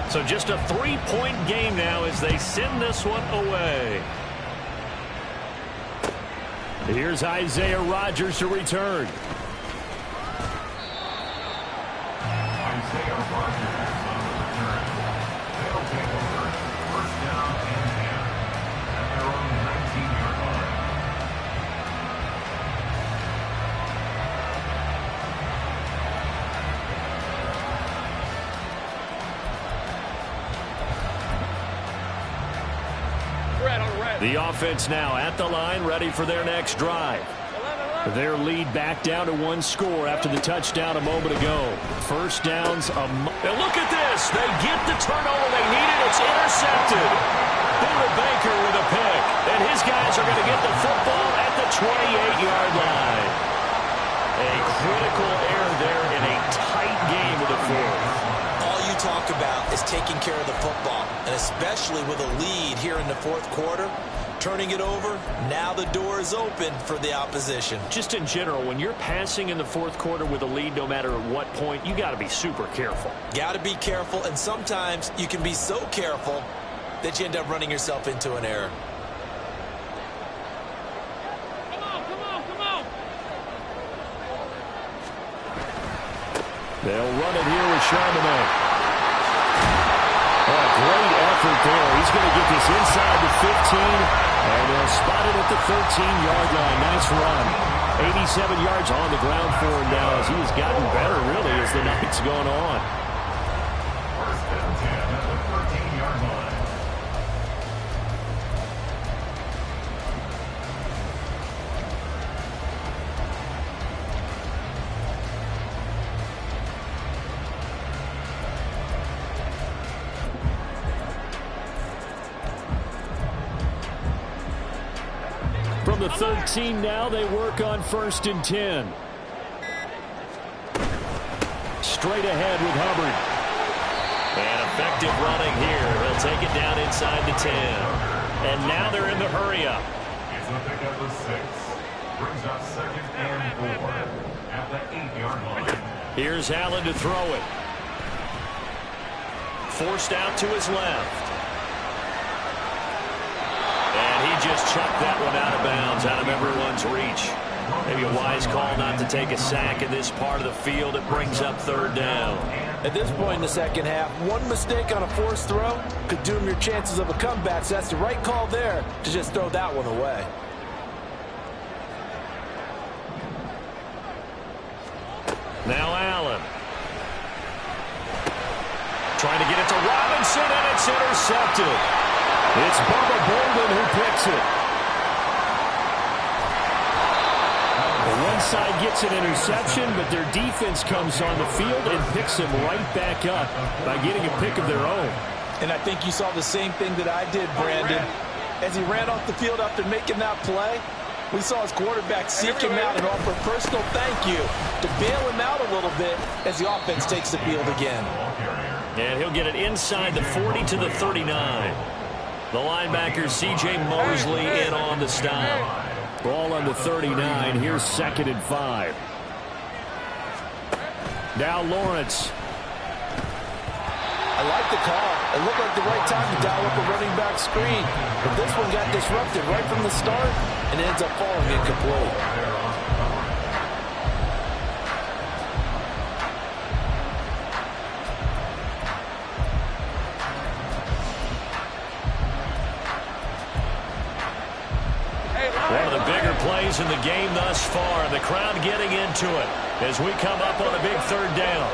So just a 3-point game now as they send this one away. Here's Isaiah Rodgers to return. Isaiah Rodgers on the return. They'll take over. First down and 10. At their own 19-yard line. The offense now at the line, ready for their next drive. Their lead back down to 1 score after the touchdown a moment ago. First downs. Now look at this. They get the turnover they needed. It's intercepted. David Baker with a pick. And his guys are going to get the football at the 28-yard line. A critical error there in a tight game of the fourth. All you talk about is taking care of the football, and especially with a lead here in the fourth quarter. Turning it over, now the door is open for the opposition. Just in general, when you're passing in the fourth quarter with a lead, no matter at what point, you got to be super careful. Got to be careful, and sometimes you can be so careful that you end up running yourself into an error. Come on. They'll run it here with Charbonnet. Great effort there. He's going to get this inside the 15, and they'll spot it at the 13-yard line. Nice run. 87 yards on the ground for him now as he has gotten better, really, as the night's gone on. First and 10 at the 13-yard line. From the 13 now, they work on 1st and 10. Straight ahead with Hubbard. And effective running here. He'll take it down inside the 10. And now they're in the hurry-up. It's a pick up of 6. Brings up 2nd and 4 at the 8-yard line. Here's Allen to throw it. Forced out to his left. And he just chucked that one out of bounds, out of everyone's reach. Maybe a wise call not to take a sack in this part of the field. It brings up 3rd down. At this point in the second half, one mistake on a forced throw could doom your chances of a comeback, so that's the right call there to just throw that one away. Now Allen. Trying to get it to Robinson, and it's intercepted. It's Bubba Bolden who picks it. The one side gets an interception, but their defense comes on the field and picks him right back up by getting a pick of their own. And I think you saw the same thing that I did, Brandon. As he ran off the field after making that play, we saw his quarterback seek him out and offer a personal thank you to bail him out a little bit as the offense takes the field again. And he'll get it inside the 40 to the 39. The linebacker, C.J. Mosley, in on the stop. Ball on the 39. Here's 2nd and 5. Now Lawrence. I like the call. It looked like the right time to dial up a running back screen. But this one got disrupted right from the start and ends up falling incomplete. One of the bigger plays in the game thus far. The crowd getting into it as we come up on a big 3rd down.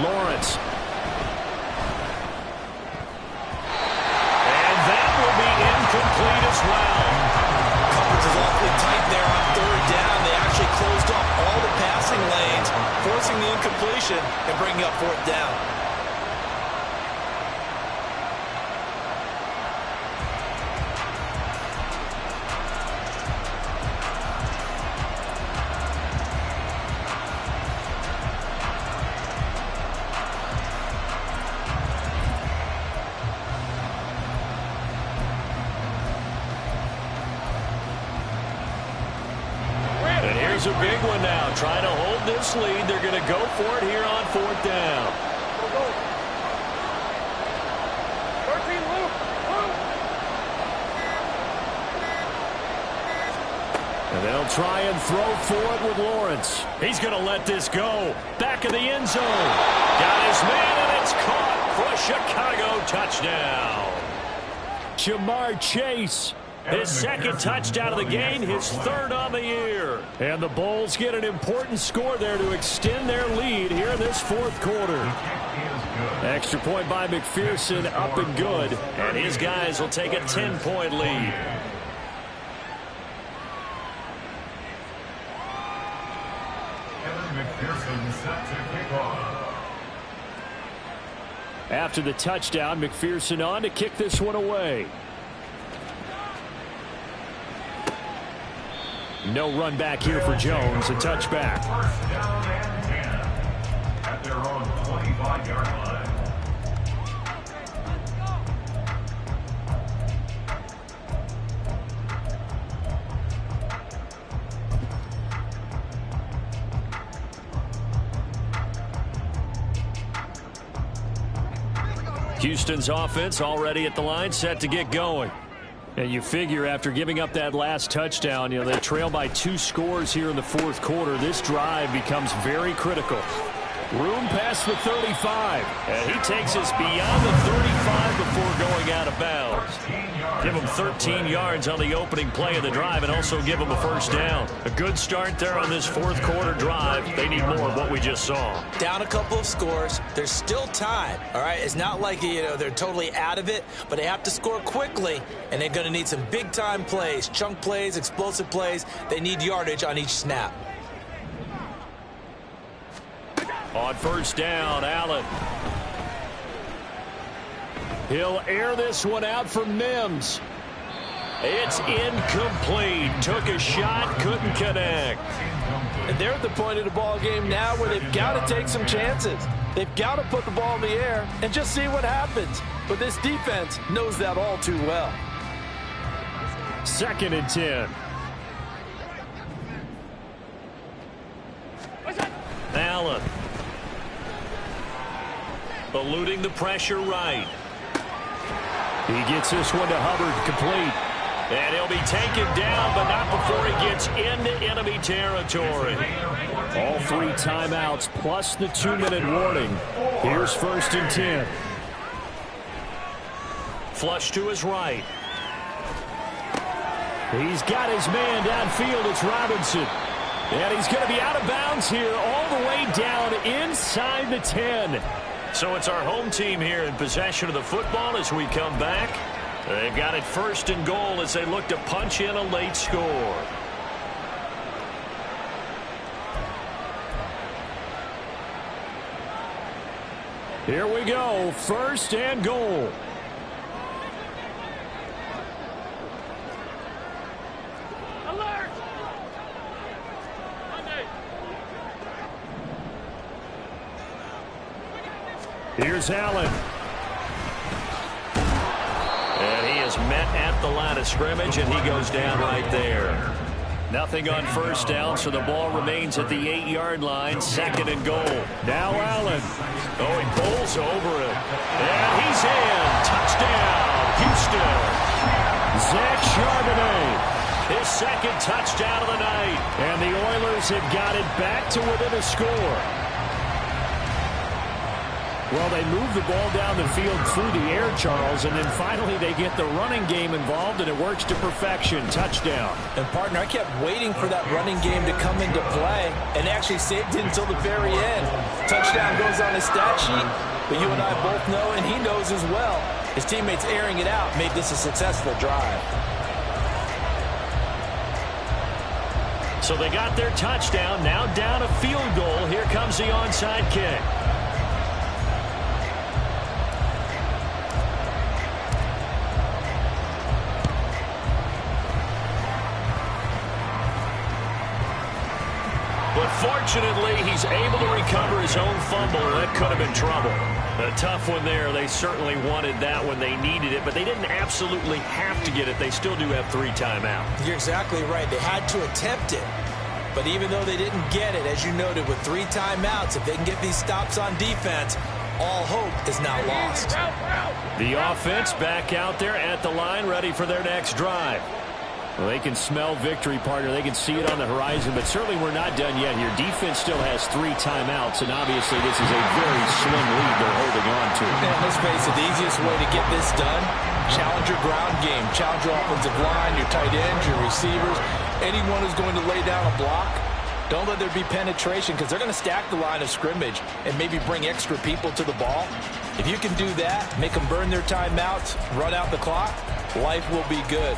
Lawrence. And that will be incomplete as well. Coverage is awfully tight there on 3rd down. They actually closed off all the passing lanes, forcing the incompletion and bringing up 4th down. Here's a big one now. Trying to hold this lead. They're going to go for it here on 4th down. And they'll try and throw for it with Lawrence. He's going to let this go. Back of the end zone. Got his man, and it's caught for a Chicago touchdown. Jamar Chase, his second touchdown of the game, his third on the year. And the Bulls get an important score there to extend their lead here in this 4th quarter. Extra point by McPherson, up and good. And his guys will take a 10-point lead. McPherson set to kick off. After the touchdown, McPherson on to kick this one away. No run back here for Jones. A touchback. First down and 10 at their own 25-yard line. Houston's offense already at the line, set to get going. And you figure after giving up that last touchdown, they trail by 2 scores here in the 4th quarter. This drive becomes very critical. Room past the 35. And he takes us beyond the 35 before going out of bounds. Give him 13 yards on the opening play of the drive and also give him a first down. A good start there on this 4th quarter drive. They need more of what we just saw. Down a couple of scores. There's still time, all right? It's not like, they're totally out of it, but they have to score quickly, and they're going to need some big-time plays, chunk plays, explosive plays. They need yardage on each snap. On first down, Allen. He'll air this one out for Mims. It's incomplete. Took a shot, couldn't connect. And they're at the point of the ball game now where they've got to take some chances. They've got to put the ball in the air and just see what happens. But this defense knows that all too well. 2nd and 10. Allen. Eluding the pressure right. He gets this one to Hubbard, complete. And he'll be taken down, but not before he gets into enemy territory. All 3 timeouts plus the 2-minute warning. Here's 1st and 10. Flush to his right. He's got his man downfield. It's Robinson. And he's going to be out of bounds here all the way down inside the 10. So it's our home team here in possession of the football as we come back. They've got it 1st and goal as they look to punch in a late score. Here we go, 1st and goal. Alert! Here's Allen. And he is met at the line of scrimmage, and he goes down right there. Nothing on first down, so the ball remains at the 8-yard line. 2nd and goal. Now Allen. Oh, he bowls over it. And he's in. Touchdown, Houston. Zach Charbonnet. His 2nd touchdown of the night. And the Oilers have got it back to within a score. Well, they move the ball down the field through the air, Charles, and then finally they get the running game involved, and it works to perfection. Touchdown. And, partner, I kept waiting for that running game to come into play and actually saved it until the very end. Touchdown goes on his stat sheet, but you and I both know, and he knows as well, his teammates airing it out made this a successful drive. So they got their touchdown, now down a field goal. Here comes the onside kick. But fortunately, he's able to recover his own fumble. That could have been trouble. A tough one there. They certainly wanted that when they needed it, but they didn't absolutely have to get it. They still do have 3 timeouts. You're exactly right. They had to attempt it. But even though they didn't get it, as you noted, with 3 timeouts, if they can get these stops on defense, all hope is not lost. The offense back out there at the line, ready for their next drive. Well, they can smell victory, partner. They can see it on the horizon, but certainly we're not done yet here. Defense still has 3 timeouts, and obviously this is a very slim lead they're holding on to. And let's face it, the easiest way to get this done, challenge your ground game, challenge your offensive line, your tight ends, your receivers, anyone who's going to lay down a block. Don't let there be penetration, because they're going to stack the line of scrimmage and maybe bring extra people to the ball. If you can do that, make them burn their timeouts, run out the clock, life will be good.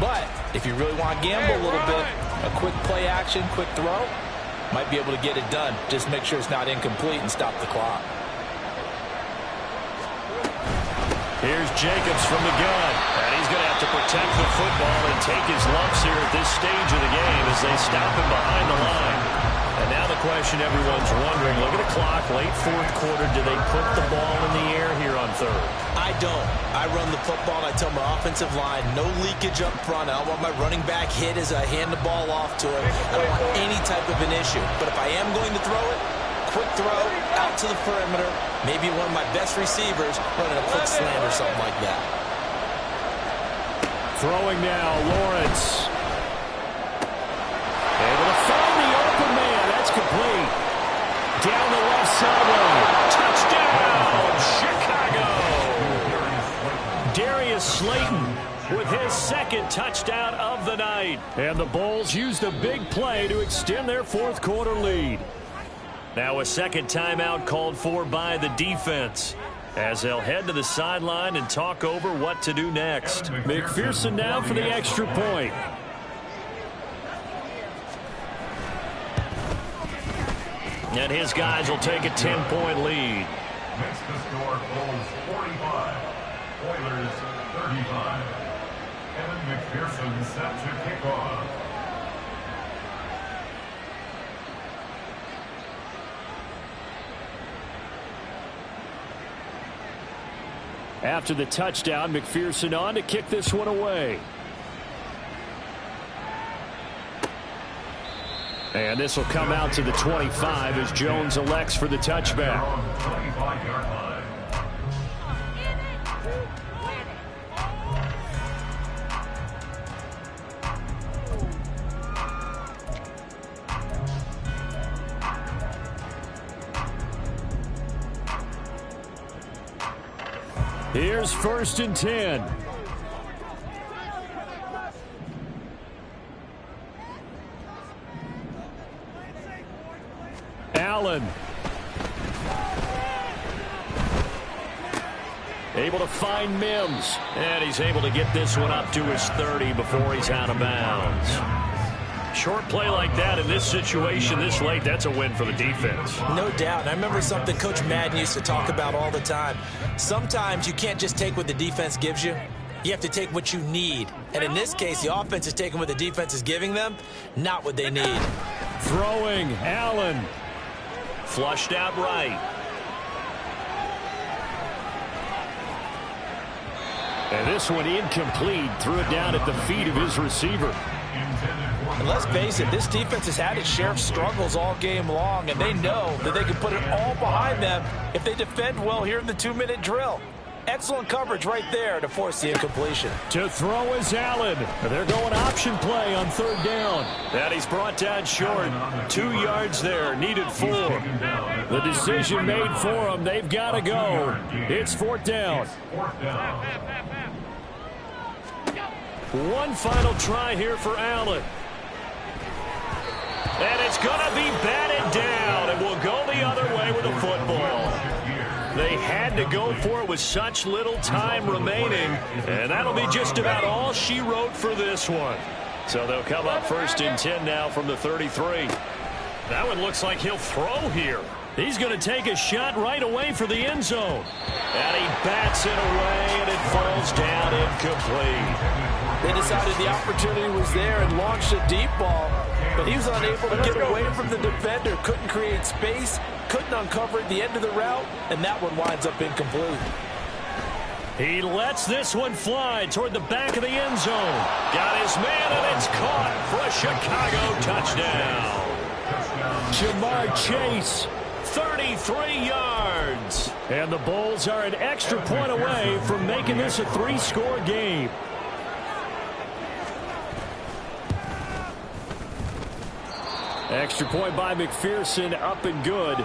But if you really want to gamble a little bit, a quick play action, quick throw, might be able to get it done. Just make sure it's not incomplete and stop the clock. Here's Jacobs from the gun, and he's going to have to protect the football and take his lumps here at this stage of the game as they stop him behind the line. And now the question everyone's wondering, look at the clock, late 4th quarter, do they put the ball in the air here on 3rd? I don't. I run the football, and I tell my offensive line, no leakage up front. I don't want my running back hit as I hand the ball off to him. I don't want any type of an issue. But if I am going to throw it, quick throw, out to the perimeter, maybe one of my best receivers running a quick slant or something like that. Throwing now, Lawrence. Able to find the open man. That's complete. Down the left sideline. Touchdown, Chicago. Darius Slayton with his 2nd touchdown of the night. And the Bulls used a big play to extend their 4th quarter lead. Now a 2nd timeout called for by the defense, as they'll head to the sideline and talk over what to do next. McPherson now for the extra point. And his guys will take a 10-point lead. Makes the score Bulls 45, Oilers 35. Kevin McPherson set to kick off. After the touchdown, McPherson on to kick this one away. And this will come out to the 25 as Jones elects for the touchback. 25-yard line. Here's 1st and 10. Allen. Able to find Mims. And he's able to get this one up to his 30 before he's out of bounds. Short play like that in this situation this late, that's a win for the defense. No doubt. I remember something Coach Madden used to talk about all the time. Sometimes you can't just take what the defense gives you. You have to take what you need. And in this case, the offense is taking what the defense is giving them, not what they need. Throwing, Allen. Flushed out right. And this one incomplete. Threw it down at the feet of his receiver. And let's face it, this defense has had its share of struggles all game long, and they know that they can put it all behind them if they defend well here in the 2-minute drill. Excellent coverage right there to force the incompletion. To throw is Allen. They're going option play on 3rd down. And he's brought down short. 2 yards there, needed 4. The decision made for them. They've got to go. It's 4th down. One final try here for Allen. And it's going to be batted down, and we'll go the other way with the football. They had to go for it with such little time remaining, and that'll be just about all she wrote for this one. So they'll come up 1st and 10 now from the 33. That one looks like he'll throw here. He's going to take a shot right away for the end zone. And he bats it away, and it falls down incomplete. They decided the opportunity was there and launched a deep ball, but he was unable to get away from the defender, couldn't create space, couldn't uncover at the end of the route, and that one winds up incomplete. He lets this one fly toward the back of the end zone. Got his man, and it's caught for a Chicago touchdown. Jamar Chase, 33 yards. And the Bulls are an extra point away from making this a 3-score game. Extra point by McPherson, up and good.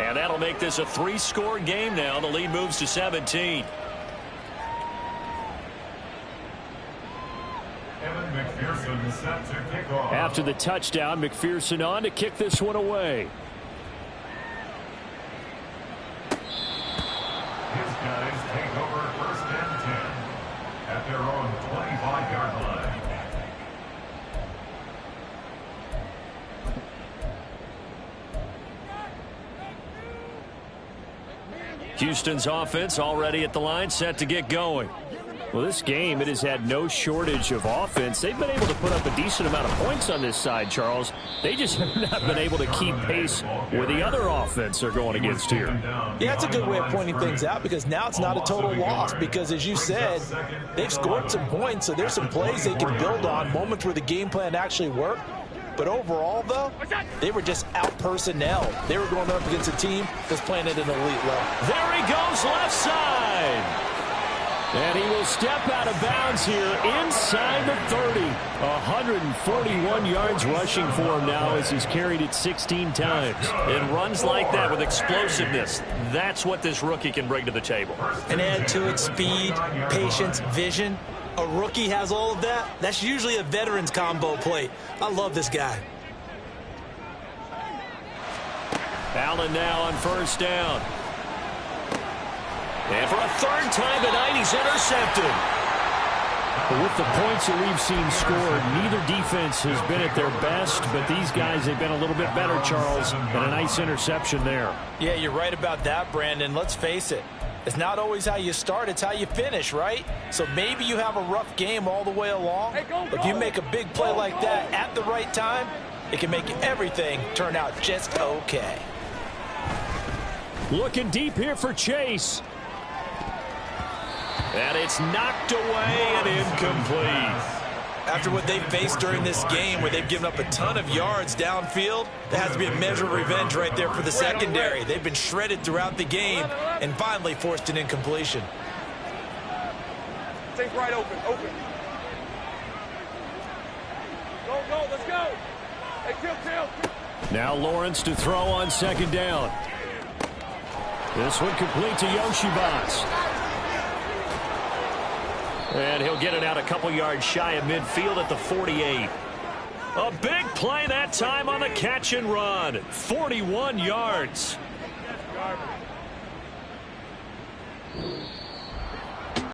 And that'll make this a 3-score game now. The lead moves to 17. McPherson set to kick off. After the touchdown, McPherson on to kick this one away. His guys take over 1st and 10 at their own 25-yard line. Houston's offense already at the line, set to get going. Well, this game, it has had no shortage of offense. They've been able to put up a decent amount of points on this side, Charles. They just have not been able to keep pace with the other offense they're going against here. Yeah, that's a good way of pointing things out, because now it's not a total loss, because as you said, they've scored some points, so there's some plays they can build on, moments where the game plan actually worked. But overall, though, they were just out-personnel. They were going up against a team that's playing at an elite level. There he goes, left side. And he will step out of bounds here inside the 30. 141 yards rushing for him now as he's carried it 16 times. And runs like that with explosiveness, that's what this rookie can bring to the table. And add to it speed, patience, vision. A rookie has all of that. That's usually a veteran's combo play. I love this guy. Allen now on 1st down. And for a 3rd time tonight, he's intercepted. But with the points that we've seen scored, neither defense has been at their best, but these guys have been a little bit better, Charles, and a nice interception there. Yeah, you're right about that, Brandon. Let's face it. It's not always how you start, it's how you finish, right? So maybe you have a rough game all the way along. But if you make a big play like that at the right time, it can make everything turn out just okay. Looking deep here for Chase. And it's knocked away and incomplete. After what they've faced during this game, where they've given up a ton of yards downfield, there has to be a measure of revenge right there for the secondary. They've been shredded throughout the game and finally forced an incompletion. Take right open. Go, let's go. Hey, kill. Now Lawrence to throw on 2nd down. This one complete to Yoshibas. And he'll get it out a couple yards shy of midfield at the 48. A big play that time on the catch and run. 41 yards.